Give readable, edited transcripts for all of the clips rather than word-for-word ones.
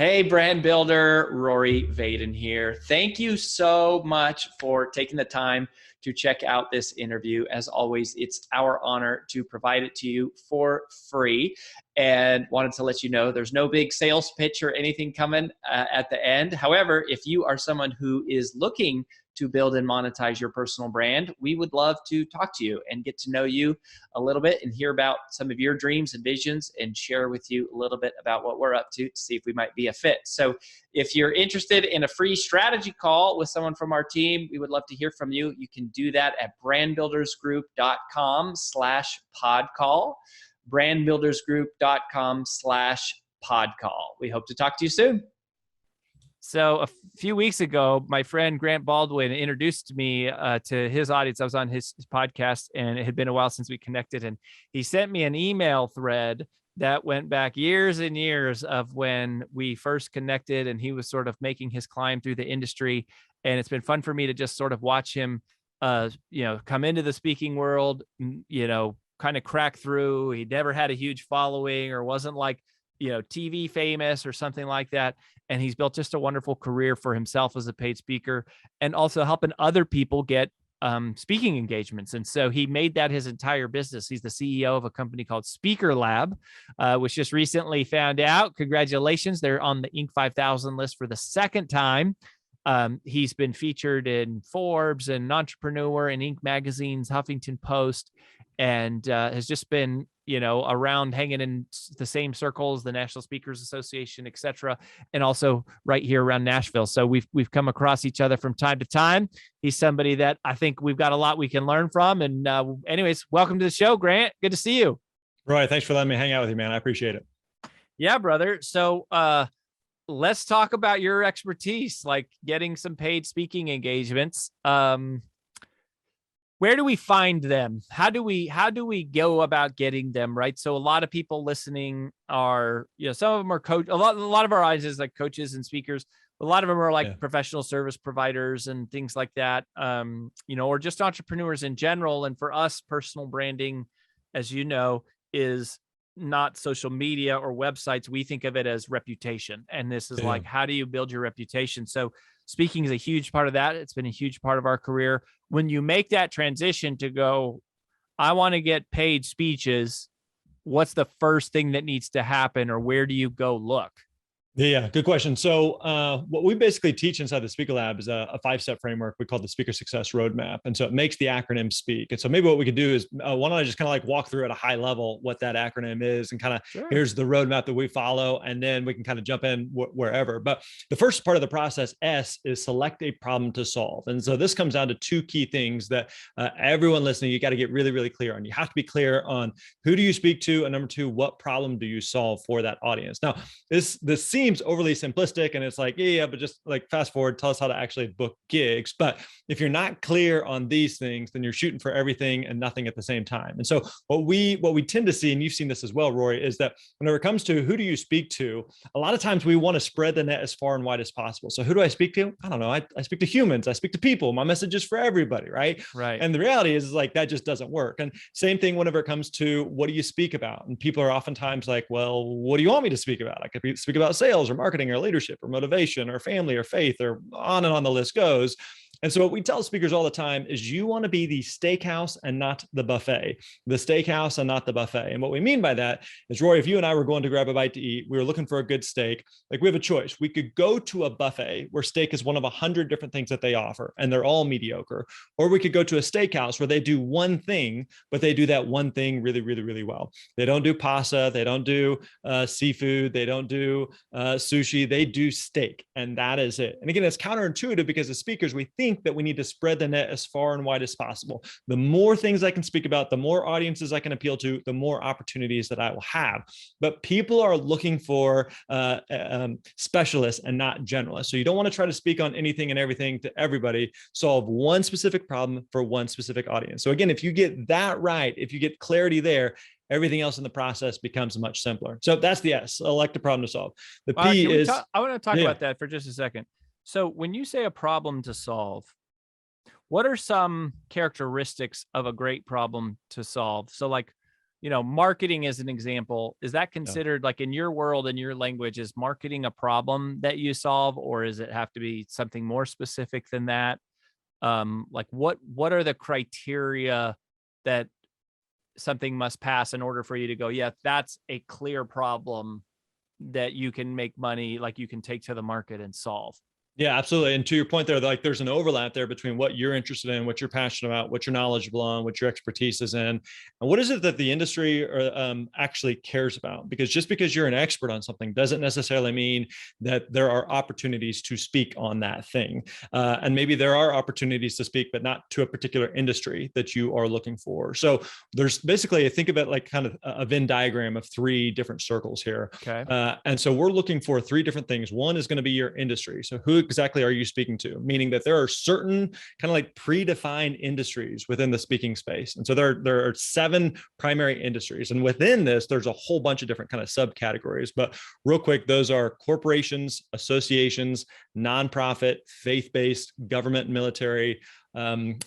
Hey, brand builder, Rory Vaden here. Thank you so much for taking the time to check out this interview. As always, it's our honor to provide it to you for free. And wanted to let you know there's no big sales pitch or anything coming at the end. However, if you are someone who is looking to build and monetize your personal brand, we would love to talk to you and get to know you a little bit and hear about some of your dreams and visions and share with you a little bit about what we're up to see if we might be a fit. So if you're interested in a free strategy call with someone from our team, we would love to hear from you. You can do that at brandbuildersgroup.com/podcall, brandbuildersgroup.com/podcall. We hope to talk to you soon. So a few weeks ago, my friend Grant Baldwin introduced me to his audience. I was on his podcast, and it had been a while since we connected. And he sent me an email thread that went back years and years of when we first connected, and he was sort of making his climb through the industry. And it's been fun for me to just sort of watch him, come into the speaking world, kind of crack through. He never had a huge following or wasn't like, TV famous or something like that. And he's built just a wonderful career for himself as a paid speaker and also helping other people get speaking engagements. And so he made that his entire business. He's the CEO of a company called Speaker Lab, which just recently found out, congratulations, they're on the Inc. 5000 list for the second time. He's been featured in Forbes and Entrepreneur and Inc. magazines, Huffington Post, and has just been around hanging in the same circles, the National Speakers Association, et cetera, and also right here around Nashville. So we've come across each other from time to time. He's somebody that I think we've got a lot we can learn from. And anyways, welcome to the show, Grant. Good to see you. Roy, thanks for letting me hang out with you, man. I appreciate it. Yeah, brother. So let's talk about your expertise, like getting some paid speaking engagements. Where do we find them? How do we go about getting them, right? So a lot of people listening are, some of them are coach. A lot of our audiences like coaches and speakers. A lot of them are like professional service providers and things like that, or just entrepreneurs in general. And for us, personal branding, as you know, is not social media or websites. We think of it as reputation. And this is like, how do you build your reputation? So speaking is a huge part of that. It's been a huge part of our career. When you make that transition to go, I want to get paid speeches, what's the first thing that needs to happen, or where do you go look? Yeah, good question. So what we basically teach inside the Speaker Lab is a 5-step framework we call the Speaker Success Roadmap. And so it makes the acronym speak. And so maybe what we could do is, why don't I just kind of like walk through at a high level what that acronym is and kind of here's the roadmap that we follow, and then we can kind of jump in wherever. But the first part of the process, S, is select a problem to solve. And so this comes down to two key things that everyone listening, you got to get really, really clear on. You have to be clear on who do you speak to, and number two, what problem do you solve for that audience? Now, this seems overly simplistic, and it's like, but just like fast forward, tell us how to actually book gigs. But if you're not clear on these things, then you're shooting for everything and nothing at the same time. And so what we tend to see, and you've seen this as well, Roy, is that whenever it comes to who do you speak to, a lot of times we want to spread the net as far and wide as possible. So who do I speak to? I don't know. I speak to humans. I speak to people. My message is for everybody, right? Right. And the reality is like that just doesn't work. And same thing whenever it comes to what do you speak about? And people are oftentimes like, well, what do you want me to speak about? I could speak about sales or marketing or leadership or motivation or family or faith, or on and on the list goes. And so what we tell speakers all the time is you want to be the steakhouse and not the buffet, the steakhouse and not the buffet. And what we mean by that is, Roy, if you and I were going to grab a bite to eat, we were looking for a good steak, like we have a choice. We could go to a buffet where steak is one of 100 different things that they offer, and they're all mediocre. Or we could go to a steakhouse where they do one thing, but they do that one thing really, really, really well. They don't do pasta. They don't do seafood. They don't do sushi. They do steak, and that is it. And again, it's counterintuitive because as speakers, we think that we need to spread the net as far and wide as possible. The more things I can speak about, the more audiences I can appeal to, the more opportunities that I will have. But people are looking for specialists and not generalists. So you don't want to try to speak on anything and everything to everybody. Solve one specific problem for one specific audience. So again, if you get that right, if you get clarity there, everything else in the process becomes much simpler. So that's the S, select a problem to solve. The P is... I want to talk about that for just a second. So when you say a problem to solve, what are some characteristics of a great problem to solve? So like, marketing as an example, is that considered like in your world, in your language, is marketing a problem that you solve, or does it have to be something more specific than that? Like what are the criteria that something must pass in order for you to go, yeah, that's a clear problem that you can make money, like you can take to the market and solve? Yeah, absolutely. And to your point there, like there's an overlap there between what you're interested in, what you're passionate about, what you're knowledgeable on, what your expertise is in, and what is it that the industry actually cares about. Because just because you're an expert on something doesn't necessarily mean that there are opportunities to speak on that thing. And maybe there are opportunities to speak, but not to a particular industry that you are looking for. So there's basically, I think of it like kind of a Venn diagram of 3 different circles here. Okay. And so we're looking for 3 different things. One is going to be your industry. So who exactly are you speaking to? Meaning that there are certain kind of like predefined industries within the speaking space. And so there are 7 primary industries. And within this, there's a whole bunch of different kind of subcategories. But real quick, those are corporations, associations, nonprofit, faith-based, government, military,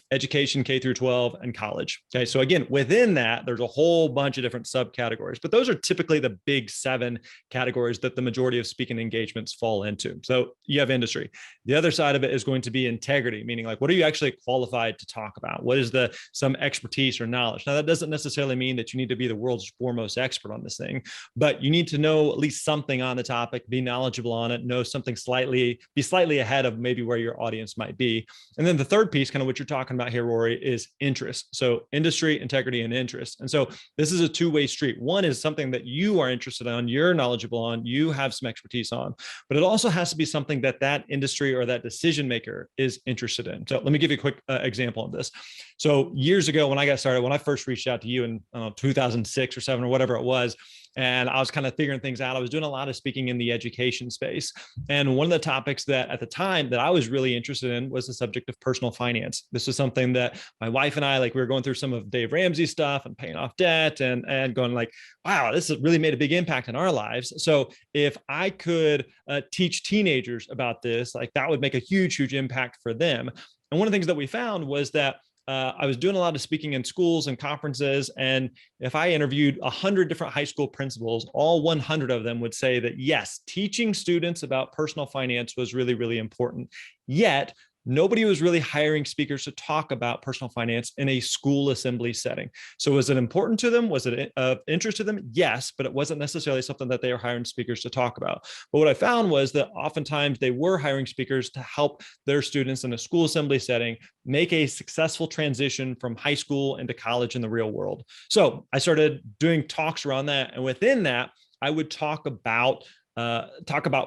education, K through 12, and college. Okay. So again, within that, there's a whole bunch of different subcategories, but those are typically the big 7 categories that the majority of speaking engagements fall into. So you have industry. The other side of it is going to be integrity, meaning like, what are you actually qualified to talk about? What is some expertise or knowledge? Now, that doesn't necessarily mean that you need to be the world's foremost expert on this thing, but you need to know at least something on the topic, be knowledgeable on it, know something be slightly ahead of maybe where your audience might be. And then the third piece, kind of what you're talking about here, Rory, is interest. So industry, integrity, and interest. And so this is a 2-way street. One is something that you are interested on, you're knowledgeable on, you have some expertise on, but it also has to be something that that industry or that decision maker is interested in. So let me give you a quick example of this. So years ago, when I got started, when I first reached out to you in 2006 or 7 or whatever it was, and I was kind of figuring things out. I was doing a lot of speaking in the education space. And one of the topics that at the time that I was really interested in was the subject of personal finance. This was something that my wife and I, like we were going through some of Dave Ramsey's stuff and paying off debt and going like, wow, this has really made a big impact in our lives. So if I could teach teenagers about this, like that would make a huge, huge impact for them. And one of the things that we found was that I was doing a lot of speaking in schools and conferences. And if I interviewed 100 different high school principals, all 100 of them would say that, yes, teaching students about personal finance was really, really important. Yet, nobody was really hiring speakers to talk about personal finance in a school assembly setting. So was it important to them? Was it of interest to them? Yes, but it wasn't necessarily something that they were hiring speakers to talk about. But what I found was that oftentimes they were hiring speakers to help their students in a school assembly setting make a successful transition from high school into college in the real world. So I started doing talks around that. And within that, I would talk about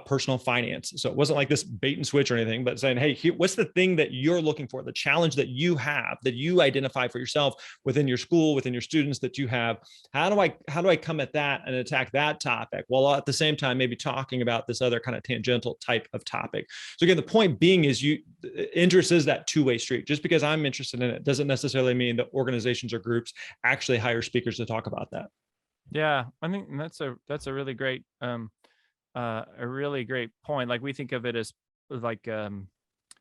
personal finance. So it wasn't like this bait and switch or anything, but saying, hey, what's the thing that you're looking for, the challenge that you have, that you identify for yourself within your school, within your students that you have? How do I come at that and attack that topic while at the same time maybe talking about this other kind of tangential type of topic? So again, the point being is interest is that 2-way street. Just because I'm interested in it doesn't necessarily mean that organizations or groups actually hire speakers to talk about that. Yeah, I think that's a really great point. Like we think of it as like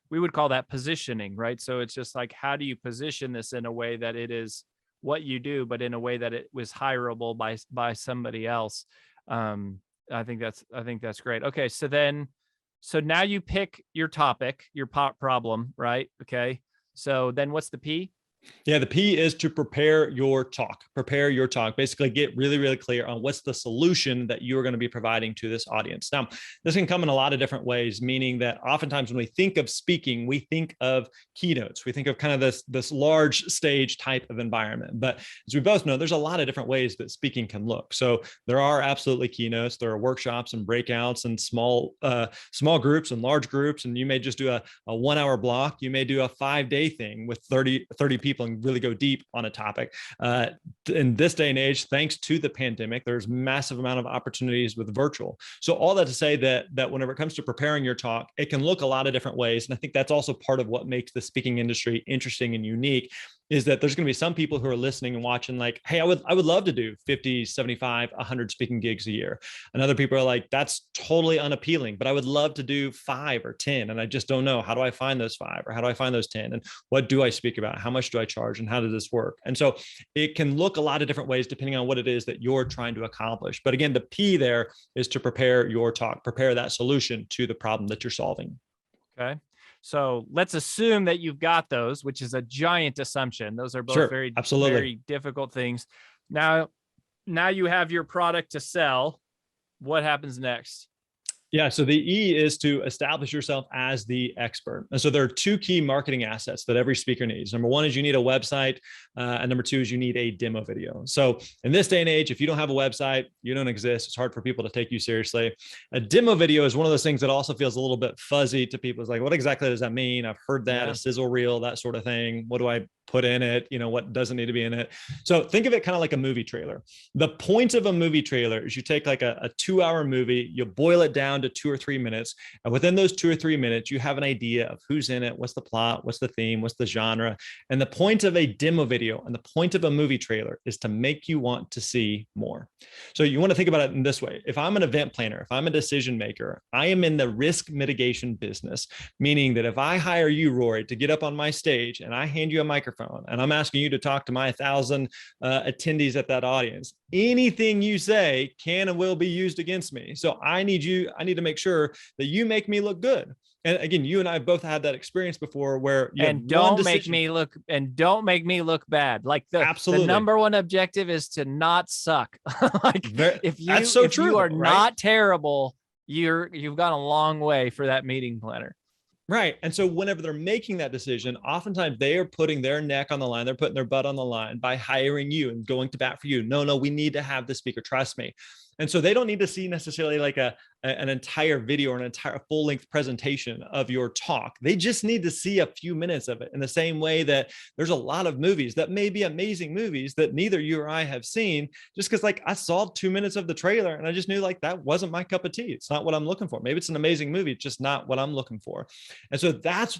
we would call that positioning, right? So it's just like, how do you position this in a way that it is what you do, but in a way that it was hireable by somebody else? I think that's great. Okay, so now you pick your topic, your problem, right? Okay, so then what's the P? Yeah, the P is to prepare your talk. Prepare your talk. Basically, get really, really clear on what's the solution that you're going to be providing to this audience. Now, this can come in a lot of different ways, meaning that oftentimes when we think of speaking, we think of keynotes. We think of kind of this large stage type of environment. But as we both know, there's a lot of different ways that speaking can look. So there are absolutely keynotes. There are workshops and breakouts and small groups and large groups. And you may just do a 1-hour block. You may do a 5-day thing with 30 people and really go deep on a topic. In this day and age, thanks to the pandemic, there's massive amount of opportunities with virtual. So all that to say that whenever it comes to preparing your talk, it can look a lot of different ways. And I think that's also part of what makes the speaking industry interesting and unique, is that there's going to be some people who are listening and watching like, hey, I would love to do 50, 75, 100 speaking gigs a year. And other people are like, that's totally unappealing, but I would love to do 5 or 10. And I just don't know, how do I find those 5 or how do I find those 10? And what do I speak about? How much do I charge? And how does this work? And so it can look look a lot of different ways depending on what it is that you're trying to accomplish. But again, the P there is to prepare your talk, prepare that solution to the problem that you're solving. Okay. So let's assume that you've got those, which is a giant assumption. Those are both Sure, very, absolutely. very difficult things. Now you have your product to sell. What happens next? Yeah. So the E is to establish yourself as the expert. And so there are two key marketing assets that every speaker needs. Number one is you need a website. And number two is you need a demo video. So in this day and age, if you don't have a website, you don't exist. It's hard for people to take you seriously. A demo video is one of those things that also feels a little bit fuzzy to people. It's like, what exactly does that mean? I've heard that, a sizzle reel, that sort of thing. What do I put in it? What doesn't need to be in it? So think of it kind of like a movie trailer. The point of a movie trailer is you take like a 2-hour movie, you boil it down to 2 or 3 minutes. And within those 2 or 3 minutes, you have an idea of who's in it, what's the plot, what's the theme, what's the genre. And the point of a demo video and the point of a movie trailer is to make you want to see more. So you want to think about it in this way. If I'm an event planner, if I'm a decision maker, I am in the risk mitigation business, meaning that if I hire you, Rory, to get up on my stage and I hand you a microphone and I'm asking you to talk to my 1,000 attendees at that audience, anything you say can and will be used against me. So I need to make sure that you make me look good. And again, you and I both had that experience before where don't make me look bad. Like the number one objective is to not suck. Like if you are not terrible, you've gone a long way for that meeting planner. Right. And so whenever they're making that decision, oftentimes they are putting their neck on the line. They're putting their butt on the line by hiring you and going to bat for you. No, we need to have the speaker. Trust me. And so they don't need to see necessarily like an entire video or an entire full-length presentation of your talk. They just need to see a few minutes of it, in the same way that there's a lot of movies that may be amazing movies that neither you or I have seen, just because like I saw 2 minutes of the trailer and I just knew like that wasn't my cup of tea. It's not what I'm looking for. Maybe it's an amazing movie, it's just not what I'm looking for. And so that's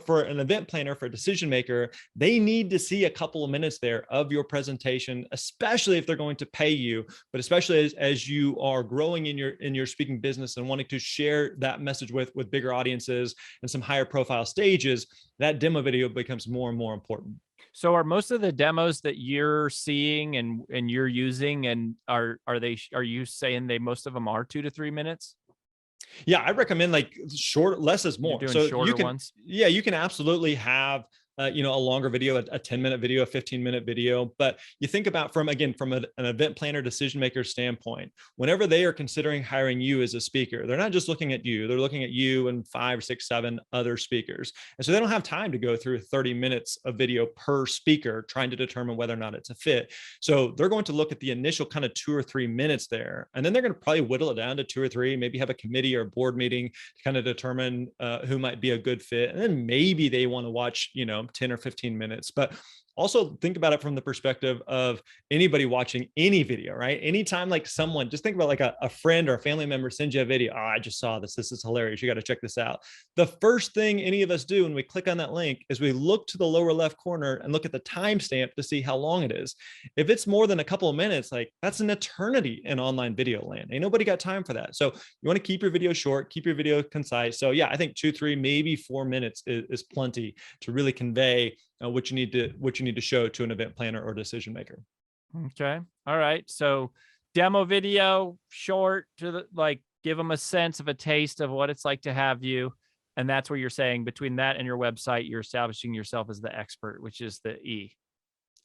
for an event planner, for a decision maker, they need to see a couple of minutes there of your presentation, especially if they're going to pay you, but especially as you are growing in your speaking business and wanting to share that message with bigger audiences and some higher profile stages, that demo video becomes more and more important. So are most of the demos that you're seeing and you're using, and are you saying most of them are 2 to 3 minutes? Yeah, I recommend like short, less is more. So shorter ones. Yeah, you can absolutely have a longer video, a 10-minute video, a 15-minute video. But you think about from an event planner, decision maker standpoint, whenever they are considering hiring you as a speaker, they're not just looking at you, they're looking at you and 5, 6, 7 other speakers. And so they don't have time to go through 30 minutes of video per speaker trying to determine whether or not it's a fit. So they're going to look at the initial kind of 2 or 3 minutes there, and then they're going to probably whittle it down to 2 or 3, maybe have a committee or a board meeting to kind of determine who might be a good fit. And then maybe they want to watch, 10 or 15 minutes. But also think about it from the perspective of anybody watching any video, right? Anytime like someone, just think about like a friend or a family member sends you a video. Oh, I just saw this. This is hilarious. You got to check this out. The first thing any of us do when we click on that link is we look to the lower left corner and look at the timestamp to see how long it is. If it's more than a couple of minutes, like that's an eternity in online video land. Ain't nobody got time for that. So you want to keep your video short, keep your video concise. So yeah, I think 2, 3, maybe 4 minutes is plenty to really convey what you need to show to an event planner or decision maker. Okay. All right. So demo video, short, give them a sense of a taste of what it's like to have you. And that's where you're saying between that and your website, you're establishing yourself as the expert, which is the E.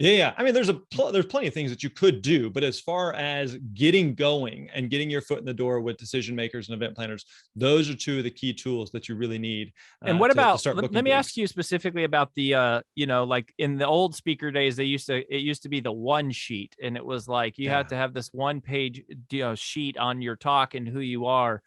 Yeah. I mean, there's plenty of things that you could do, but as far as getting going and getting your foot in the door with decision makers and event planners, those are 2 of the key tools that you really need. And what about, let me ask you specifically about the, like in the old speaker days, it used to be the one sheet, and it was like, you had to have this 1-page, sheet on your talk and who you are.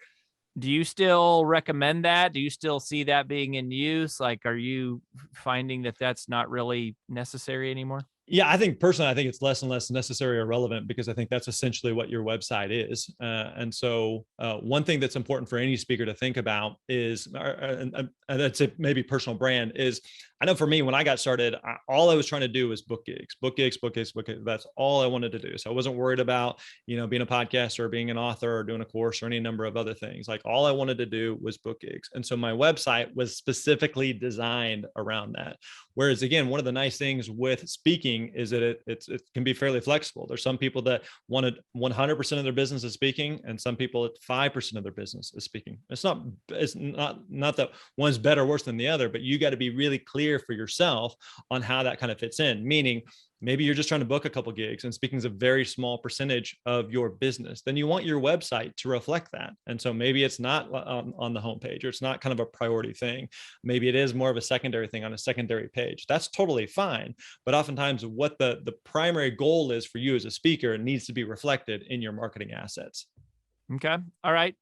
Do you still recommend that? Do you still see that being in use? Like, are you finding that that's not really necessary anymore? Yeah, I think personally, it's less and less necessary or relevant, because I think that's essentially what your website is. And so one thing that's important for any speaker to think about is, and I'd say maybe personal brand is, I know for me, when I got started, all I was trying to do was book gigs. That's all I wanted to do. So I wasn't worried about, being a podcaster or being an author or doing a course or any number of other things. Like all I wanted to do was book gigs. And so my website was specifically designed around that. Whereas again, one of the nice things with speaking is that it can be fairly flexible. There's some people that wanted 100% of their business is speaking, and some people at 5% of their business is speaking. It's not that one's better or worse than the other, but you got to be really clear for yourself on how that kind of fits in. Meaning, maybe you're just trying to book a couple gigs and speaking is a very small percentage of your business. Then you want your website to reflect that. And so maybe it's not on the homepage, or it's not kind of a priority thing. Maybe it is more of a secondary thing on a secondary page. That's totally fine. But oftentimes what the primary goal is for you as a speaker needs to be reflected in your marketing assets. Okay. All right.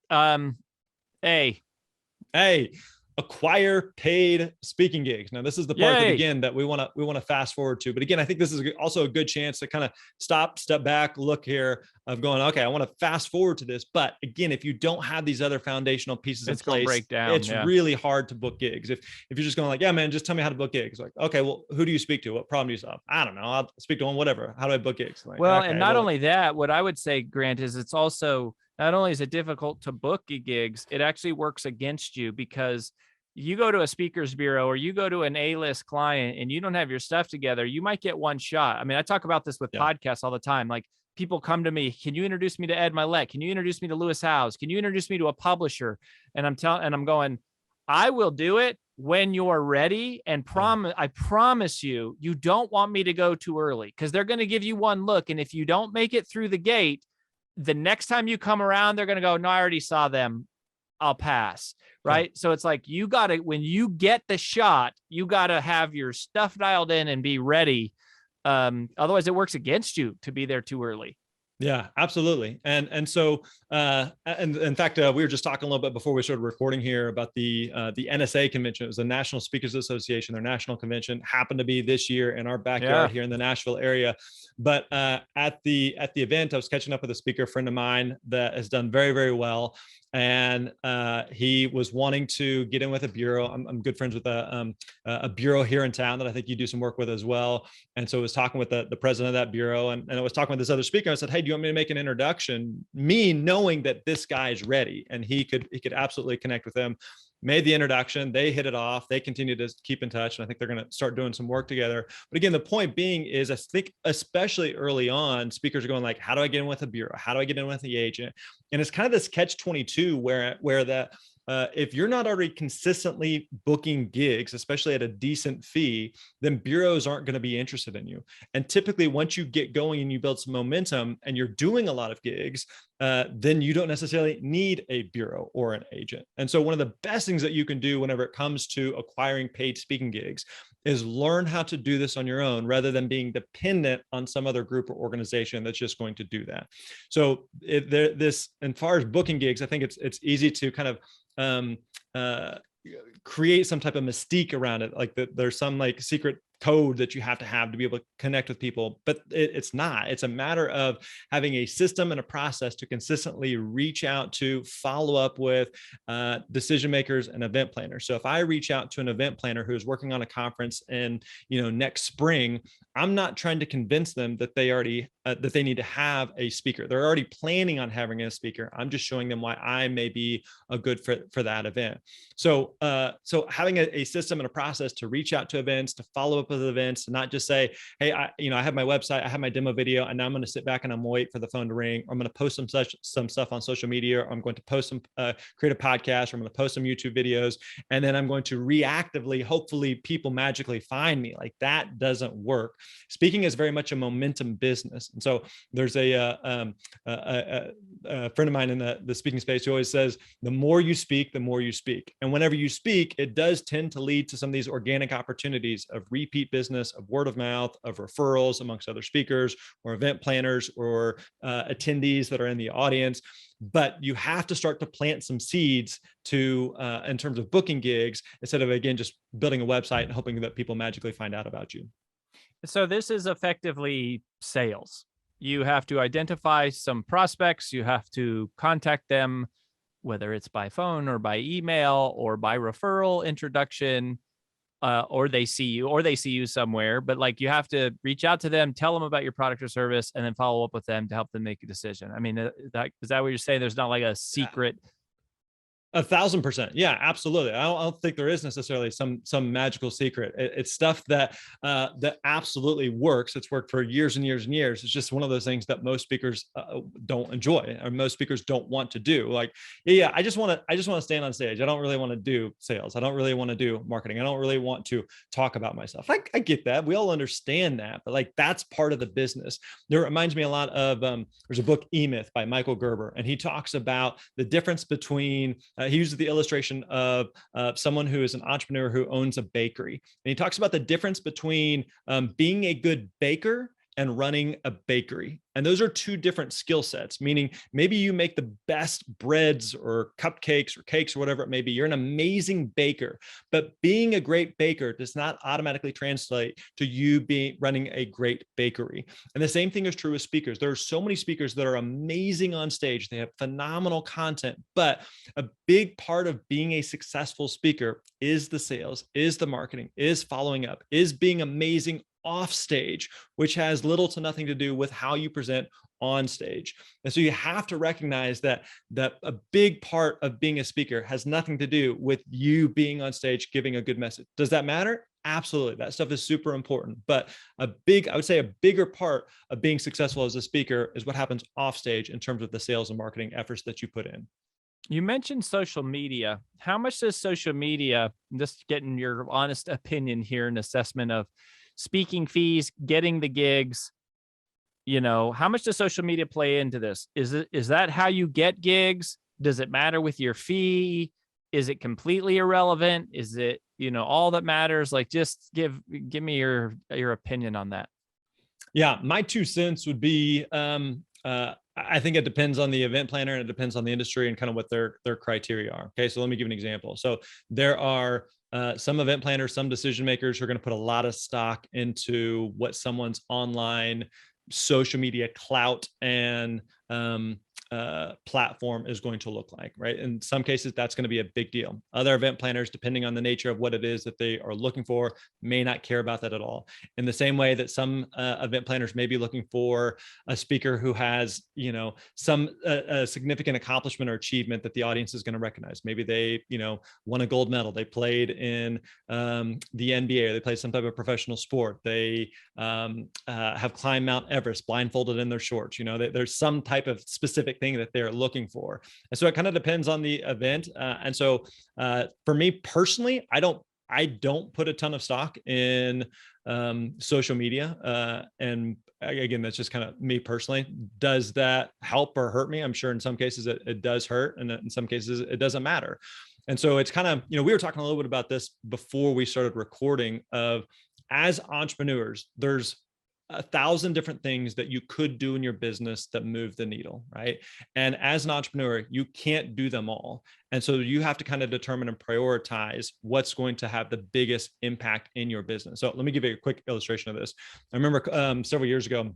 Acquire paid speaking gigs. Now, this is the part that, again, that we want to fast forward to. But again, I think this is also a good chance to kind of step back, look here of going, okay, I want to fast forward to this. But again, if you don't have these other foundational pieces in place, break down. It's really hard to book gigs. If you're just going like, yeah, man, just tell me how to book gigs. Like, okay, well, who do you speak to? What problem do you solve? I don't know. I'll speak to one, whatever. How do I book gigs? Like, well, okay, and not only that, what I would say, Grant, is it's also, not only is it difficult to book gigs, it actually works against you, because you go to a speaker's bureau or you go to an A-list client and you don't have your stuff together, you might get one shot. I mean, I talk about this with podcasts all the time. Like, people come to me, can you introduce me to Ed Milet? Can you introduce me to Lewis Howes? Can you introduce me to a publisher? And I'm going, I will do it when you're ready. And I promise you, you don't want me to go too early, because they're going to give you one look. And if you don't make it through the gate, the next time you come around, they're going to go, no, I already saw them, I'll pass. Right. So it's like, you got to, when you get the shot, you got to have your stuff dialed in and be ready. Otherwise it works against you to be there too early. Yeah, absolutely. And so, and in fact, we were just talking a little bit before we started recording here about the NSA convention. It was the National Speakers Association. Their national convention happened to be this year in our backyard here in the Nashville area. But at the event, I was catching up with a speaker friend of mine that has done very, very well. And he was wanting to get in with a bureau. I'm good friends with a bureau here in town that I think you do some work with as well. And so I was talking with the president of that bureau, and I was talking with this other speaker. I said, hey, do you want me to make an introduction? Me knowing that this guy's ready and he could absolutely connect with him. Made the introduction, they hit it off, they continue to keep in touch, and I think they're going to start doing some work together. But again, the point being is, I think especially early on, speakers are going like, how do I get in with a bureau? How do I get in with the agent? And it's kind of this catch-22 where that if you're not already consistently booking gigs, especially at a decent fee, then bureaus aren't going to be interested in you. And typically, once you get going and you build some momentum and you're doing a lot of gigs, then you don't necessarily need a bureau or an agent. And so one of the best things that you can do whenever it comes to acquiring paid speaking gigs is learn how to do this on your own, rather than being dependent on some other group or organization that's just going to do that. So as far as booking gigs, I think it's easy to kind of create some type of mystique around it. Like there's some like secret code that you have to be able to connect with people, but it's not. It's a matter of having a system and a process to consistently reach out to, follow up with decision makers and event planners. So if I reach out to an event planner who's working on a conference in next spring, I'm not trying to convince them that they already that they need to have a speaker. They're already planning on having a speaker. I'm just showing them why I may be a good fit for that event. So having a system and a process to reach out to events, to follow up with events, to not just say, hey, I have my website, I have my demo video, and now I'm going to sit back and I'm wait for the phone to ring. Or I'm going to post some stuff on social media. Or I'm going to post some create a podcast. Or I'm going to post some YouTube videos, and then I'm going to reactively, hopefully, people magically find me. Like, that doesn't work. Speaking is very much a momentum business. And so there's a friend of mine in the speaking space who always says, the more you speak, the more you speak. And whenever you speak, it does tend to lead to some of these organic opportunities of repeat business, of word of mouth, of referrals amongst other speakers or event planners or attendees that are in the audience. But you have to start to plant some seeds to in terms of booking gigs, instead of, again, just building a website and hoping that people magically find out about you. So this is effectively sales. You have to identify some prospects. You have to contact them, whether it's by phone or by email or by referral, introduction. or they see you somewhere, but like you have to reach out to them, tell them about your product or service, and then follow up with them to help them make a decision. I mean, is that what you're saying? There's not like a secret. 1,000%. Yeah, absolutely. I don't think there is necessarily some magical secret. It's stuff that that absolutely works. It's worked for years and years and years. It's just one of those things that most speakers don't enjoy, or most speakers don't want to do. Like, yeah, I just want to stand on stage. I don't really want to do sales. I don't really want to do marketing. I don't really want to talk about myself. I get that. We all understand that, but like that's part of the business. It reminds me a lot of there's a book, E-Myth by Michael Gerber, and he talks about the difference between he uses the illustration of someone who is an entrepreneur who owns a bakery. And he talks about the difference between being a good baker and running a bakery. And those are two different skill sets, meaning maybe you make the best breads or cupcakes or cakes or whatever it may be. You're an amazing baker, but being a great baker does not automatically translate to you running a great bakery. And the same thing is true with speakers. There are so many speakers that are amazing on stage. They have phenomenal content, but a big part of being a successful speaker is the sales, is the marketing, is following up, is being amazing off stage, which has little to nothing to do with how you present on stage. And so you have to recognize that a big part of being a speaker has nothing to do with you being on stage, giving a good message. Does that matter? Absolutely. That stuff is super important. But I would say a bigger part of being successful as a speaker is what happens off stage in terms of the sales and marketing efforts that you put in. You mentioned social media. How much does social media, just getting your honest opinion here, an assessment of speaking fees, getting the gigs, how much does social media play into this? Is that how you get gigs? Does it matter with your fee? Is it completely irrelevant? Is it, all that matters? Like, just give me your opinion on that. Yeah, my 2 cents would be, I think it depends on the event planner, and it depends on the industry and kind of what their criteria are. Okay, so let me give an example. So there are some event planners, some decision makers who are going to put a lot of stock into what someone's online social media clout and platform is going to look like, right? In some cases, that's going to be a big deal. Other event planners, depending on the nature of what it is that they are looking for, may not care about that at all. In the same way that some event planners may be looking for a speaker who has, some significant accomplishment or achievement that the audience is going to recognize. Maybe they, won a gold medal. They played in the NBA, or they played some type of professional sport. They have climbed Mount Everest blindfolded in their shorts. There's some type of specific thing that they're looking for. And so it kind of depends on the event. And so for me personally, I don't put a ton of stock in social media. And again, that's just kind of me personally. Does that help or hurt me? I'm sure in some cases it does hurt, and in some cases it doesn't matter. And so it's kind of, we were talking a little bit about this before we started recording, of as entrepreneurs, there's 1,000 different things that you could do in your business that move the needle, right? And as an entrepreneur, you can't do them all. And so you have to kind of determine and prioritize what's going to have the biggest impact in your business. So let me give you a quick illustration of this. I remember several years ago,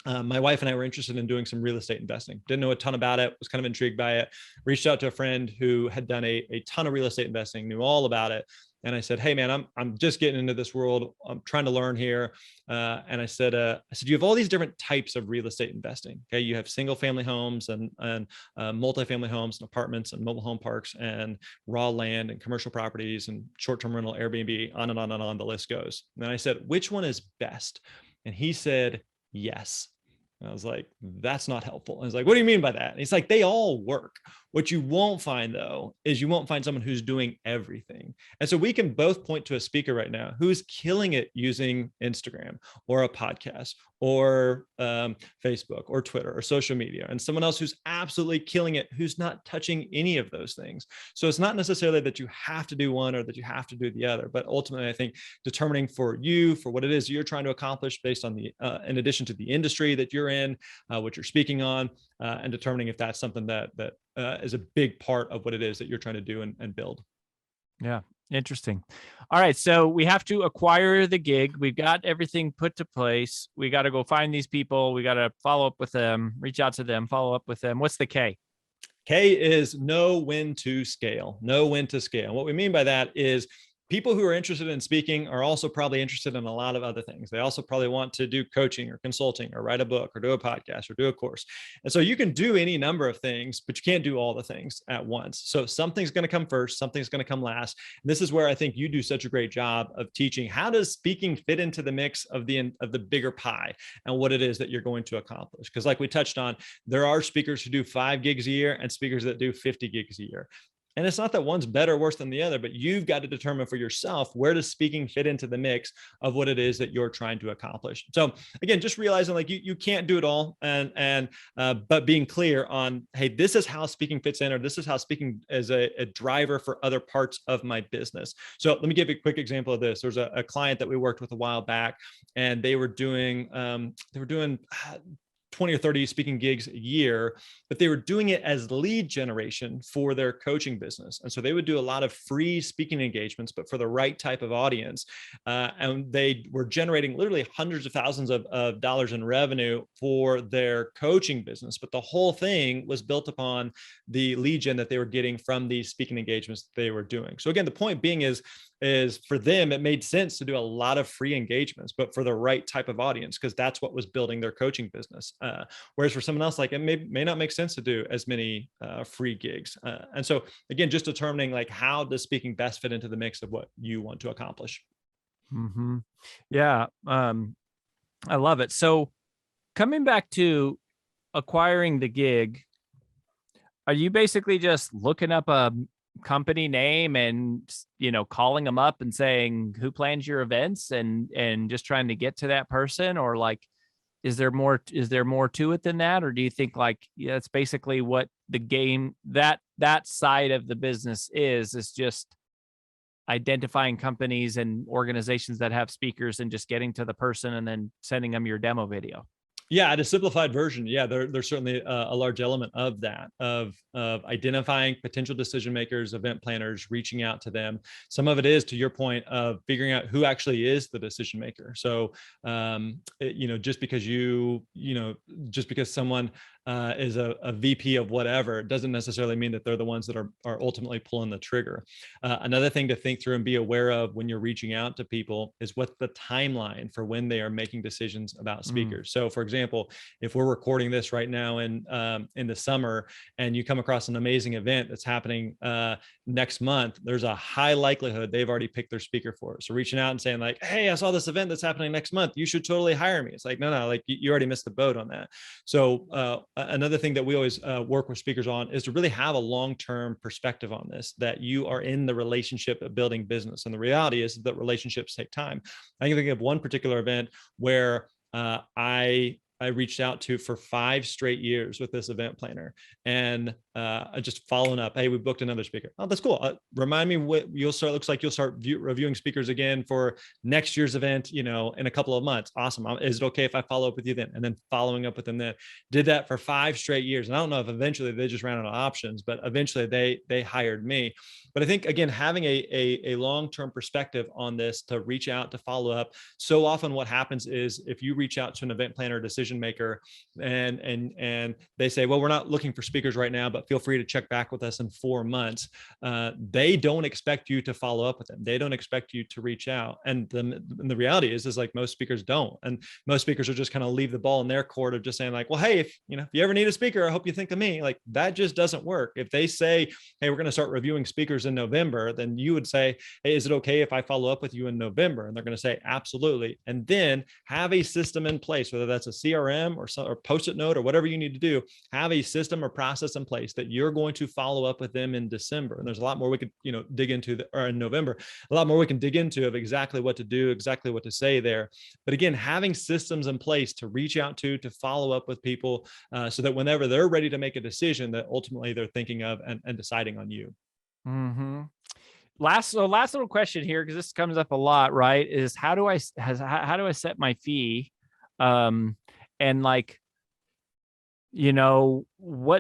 my wife and I were interested in doing some real estate investing. Didn't know a ton about it, was kind of intrigued by it. Reached out to a friend who had done a ton of real estate investing, knew all about it. And I said, hey man, I'm just getting into this world. I'm trying to learn here. And I said, you have all these different types of real estate investing. Okay. You have single family homes and multifamily homes and apartments and mobile home parks and raw land and commercial properties and short-term rental, Airbnb, on and on and on, the list goes. And then I said, which one is best? And he said, yes. And I was like, that's not helpful. I was like, what do you mean by that? And he's like, they all work. What you won't find though, is you won't find someone who's doing everything. And so we can both point to a speaker right now who's killing it using Instagram or a podcast or Facebook or Twitter or social media, and someone else who's absolutely killing it, who's not touching any of those things. So it's not necessarily that you have to do one or that you have to do the other, but ultimately I think determining for you, for what it is you're trying to accomplish based on the, in addition to the industry that you're in, what you're speaking on, and determining if that's something that is a big part of what it is that you're trying to do and build. Yeah. Interesting. All right. So we have to acquire the gig. We've got everything put to place. We got to go find these people. We got to follow up with them, reach out to them, follow up with them. What's the K? K is know when to scale. Know when to scale. What we mean by that is people who are interested in speaking are also probably interested in a lot of other things. They also probably want to do coaching or consulting or write a book or do a podcast or do a course. And so you can do any number of things, but you can't do all the things at once. So something's going to come first, something's going to come last. And this is where I think you do such a great job of teaching how does speaking fit into the mix of the bigger pie and what it is that you're going to accomplish. Because like we touched on, there are speakers who do 5 gigs a year and speakers that do 50 gigs a year. And it's not that one's better or worse than the other, but you've got to determine for yourself, where does speaking fit into the mix of what it is that you're trying to accomplish. So again, just realizing like you can't do it all, but being clear on, hey, this is how speaking fits in, or this is how speaking is a driver for other parts of my business. So let me give you a quick example of this. There's a client that we worked with a while back, and they were doing 20 or 30 speaking gigs a year, but they were doing it as lead generation for their coaching business. And so they would do a lot of free speaking engagements, but for the right type of audience. And they were generating literally hundreds of thousands of dollars in revenue for their coaching business. But the whole thing was built upon the lead gen that they were getting from these speaking engagements that they were doing. So again, the point being is for them, it made sense to do a lot of free engagements, but for the right type of audience, because that's what was building their coaching business. Whereas for someone else, like it may not make sense to do as many free gigs. And so again, just determining like, how does speaking best fit into the mix of what you want to accomplish? Mm-hmm. Yeah. I love it. So coming back to acquiring the gig, are you basically just looking up a company name and, calling them up and saying, who plans your events, and just trying to get to that person? Or like, is there more to it than that? Or do you think like, yeah, it's basically what the game, that side of the business is just identifying companies and organizations that have speakers and just getting to the person and then sending them your demo video? Yeah, at a simplified version, yeah, there's certainly a large element of that, of identifying potential decision makers, event planners, reaching out to them. Some of it is, to your point, of figuring out who actually is the decision maker. So, just because someone is a VP of whatever, it doesn't necessarily mean that they're the ones that are ultimately pulling the trigger. Another thing to think through and be aware of when you're reaching out to people is what's the timeline for when they are making decisions about speakers. So, for example, if we're recording this right now in the summer, and you come across an amazing event that's happening next month, there's a high likelihood they've already picked their speaker for it. So reaching out and saying like, hey, I saw this event that's happening next month, you should totally hire me. It's like, no, like you already missed the boat on that. So another thing that we always work with speakers on is to really have a long-term perspective on this, that you are in the relationship of building business. And the reality is that relationships take time. I can think of one particular event where I reached out to for 5 straight years with this event planner, and just following up. Hey, we booked another speaker. Oh, that's cool. Remind me what looks like you'll start reviewing speakers again for next year's event, in a couple of months. Awesome. Is it okay if I follow up with you then? And then following up with them then. Did that for 5 straight years. And I don't know if eventually they just ran out of options, but eventually they hired me. But I think, again, having a long-term perspective on this, to reach out, to follow up. So often what happens is, if you reach out to an event planner, decision maker, and they say, well, we're not looking for speakers right now, but feel free to check back with us in 4 months. They don't expect you to follow up with them. They don't expect you to reach out. And the reality is like, most speakers don't. And most speakers are just kind of leave the ball in their court of just saying like, well, hey, if you ever need a speaker, I hope you think of me. Like, that just doesn't work. If they say, hey, we're going to start reviewing speakers in November, then you would say, hey, is it okay if I follow up with you in November? And they're going to say, absolutely. And then have a system in place, whether that's a CRM or post-it note or whatever you need to do. Have a system or process in place that you're going to follow up with them in December. And there's a lot more we could, dig into, or in November, a lot more we can dig into of exactly what to do, exactly what to say there. But again, having systems in place to reach out to follow up with people, so that whenever they're ready to make a decision, that ultimately they're thinking of and deciding on you. Mm-hmm. Last little question here, because this comes up a lot, right? Is how do I set my fee? And like,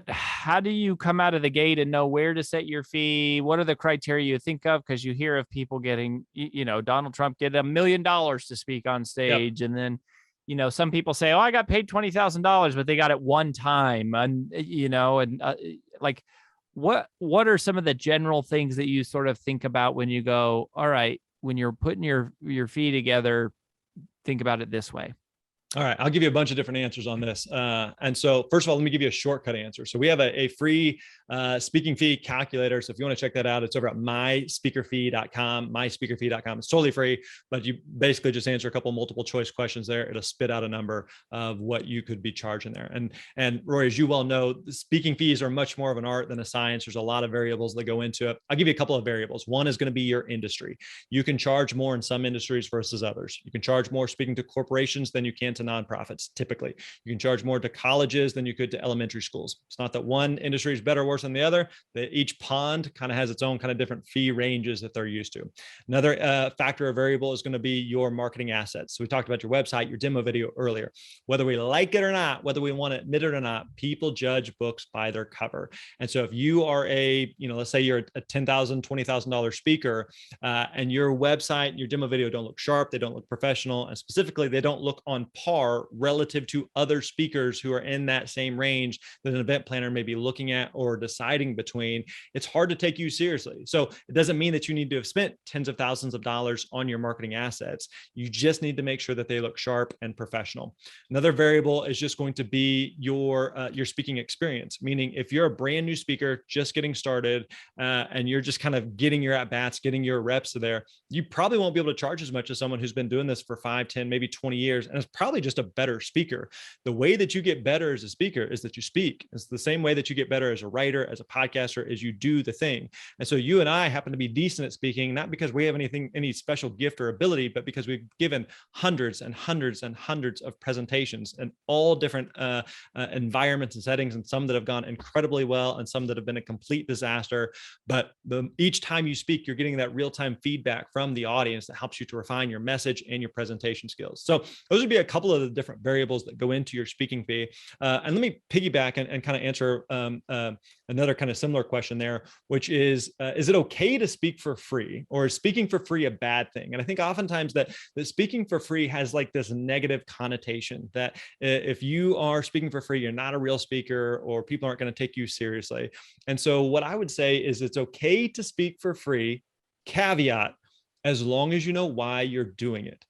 how do you come out of the gate and know where to set your fee? What are the criteria you think of? Because you hear of people getting, Donald Trump get $1 million to speak on stage. Yep. And then, some people say, oh, I got paid $20,000, but they got it one time. And, like, what are some of the general things that you sort of think about when you go, all right, when you're putting your fee together, think about it this way? All right, I'll give you a bunch of different answers on this. And so first of all, let me give you a shortcut answer. So we have a free speaking fee calculator. So if you want to check that out, it's over at myspeakerfee.com, myspeakerfee.com. It's totally free, but you basically just answer a couple multiple choice questions there. It'll spit out a number of what you could be charging there. And Rory, as you well know, speaking fees are much more of an art than a science. There's a lot of variables that go into it. I'll give you a couple of variables. One is going to be your industry. You can charge more in some industries versus others. You can charge more speaking to corporations than you can to nonprofits. Typically, you can charge more to colleges than you could to elementary schools. It's not that one industry is better or worse than the other. That each pond kind of has its own kind of different fee ranges that they're used to. Another factor or variable is going to be your marketing assets. So we talked about your website, your demo video earlier. Whether we like it or not, whether we want to admit it or not, people judge books by their cover. And so if you are let's say you're a $10,000, $20,000 speaker, and your website, your demo video don't look sharp, they don't look professional, and specifically they don't look on par relative to other speakers who are in that same range that an event planner may be looking at or deciding between, it's hard to take you seriously. So it doesn't mean that you need to have spent tens of thousands of dollars on your marketing assets. You just need to make sure that they look sharp and professional. Another variable is just going to be your speaking experience, meaning if you're a brand new speaker just getting started and you're just kind of getting your at-bats, getting your reps there, you probably won't be able to charge as much as someone who's been doing this for 5, 10, maybe 20 years, and it's probably just a better speaker. The way that you get better as a speaker is that you speak. It's the same way that you get better as a writer, as a podcaster, as you do the thing. And so you and I happen to be decent at speaking, not because we have any special gift or ability, but because we've given hundreds and hundreds and hundreds of presentations in all different environments and settings, and some that have gone incredibly well and some that have been a complete disaster. But each time you speak, you're getting that real-time feedback from the audience that helps you to refine your message and your presentation skills. So those would be a couple of the different variables that go into your speaking fee. And let me piggyback and kind of answer another kind of similar question there, which is it okay to speak for free, or is speaking for free a bad thing? And I think oftentimes that speaking for free has like this negative connotation that if you are speaking for free, you're not a real speaker, or people aren't going to take you seriously. And so what I would say is it's okay to speak for free, caveat, as long as you know why you're doing it.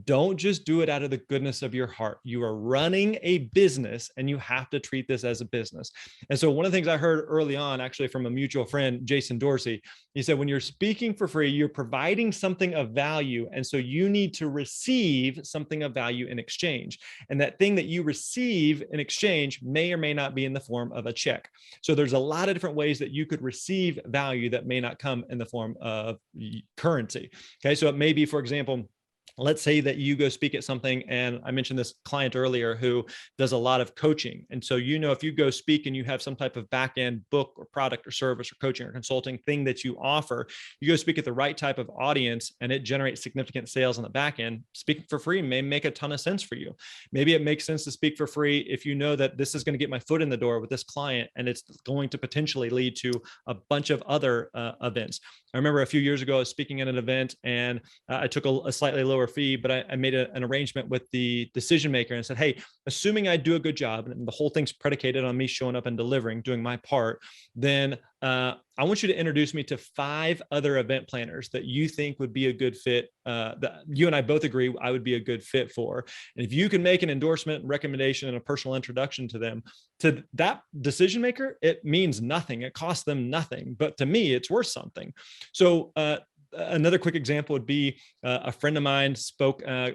Don't just do it out of the goodness of your heart. You are running a business and you have to treat this as a business. And so one of the things I heard early on, actually from a mutual friend, Jason Dorsey, he said, when you're speaking for free, you're providing something of value. And so you need to receive something of value in exchange. And that thing that you receive in exchange may or may not be in the form of a check. So there's a lot of different ways that you could receive value that may not come in the form of currency. Okay. So it may be, for example, let's say that you go speak at something, and I mentioned this client earlier who does a lot of coaching. And so, if you go speak and you have some type of back-end book or product or service or coaching or consulting thing that you offer, you go speak at the right type of audience and it generates significant sales on the back end. Speaking for free may make a ton of sense for you. Maybe it makes sense to speak for free if you know that this is going to get my foot in the door with this client and it's going to potentially lead to a bunch of other events. I remember a few years ago, I was speaking at an event and I took a slightly lower fee, but I made an arrangement with the decision maker and said, hey, assuming I do a good job and the whole thing's predicated on me showing up and delivering, doing my part, then I want you to introduce me to 5 other event planners that you think would be a good fit, that you and I both agree I would be a good fit for. And if you can make an endorsement, recommendation, and a personal introduction to them, to that decision maker, it means nothing. It costs them nothing. But to me, it's worth something. So another quick example would be a friend of mine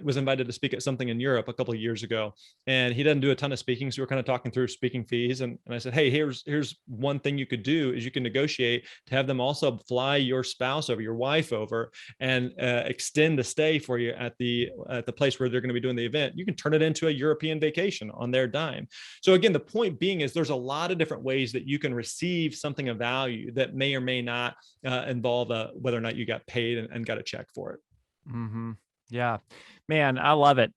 was invited to speak at something in Europe a couple of years ago, and he doesn't do a ton of speaking. So we were kind of talking through speaking fees. And I said, hey, here's one thing you could do is you can negotiate to have them also fly your spouse over, your wife over, and extend the stay for you at the place where they're going to be doing the event. You can turn it into a European vacation on their dime. So again, the point being is there's a lot of different ways that you can receive something of value that may or may not involve whether or not you got paid and got a check for it. Mm-hmm. Yeah, man, I love it.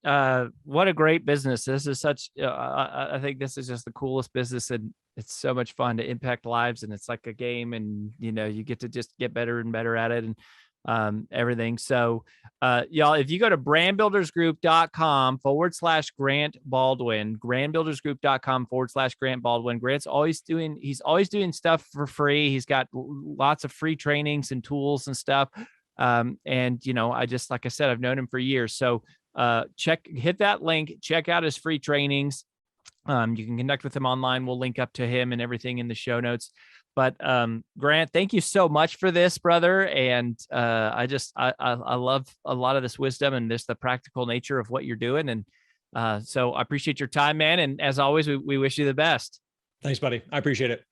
What a great business. This is such, I think this is just the coolest business, and it's so much fun to impact lives, and it's like a game, and you get to just get better and better at it. And everything. So y'all, if you go to brandbuildersgroup.com/Grant Baldwin, brandbuildersgroup.com/Grant Baldwin, he's always doing stuff for free. He's got lots of free trainings and tools and stuff. And like I said, I've known him for years. So hit that link, check out his free trainings. You can connect with him online. We'll link up to him and everything in the show notes. But Grant, thank you so much for this, brother. And I love a lot of this wisdom and just the practical nature of what you're doing. And so I appreciate your time, man. And as always, we wish you the best. Thanks, buddy. I appreciate it.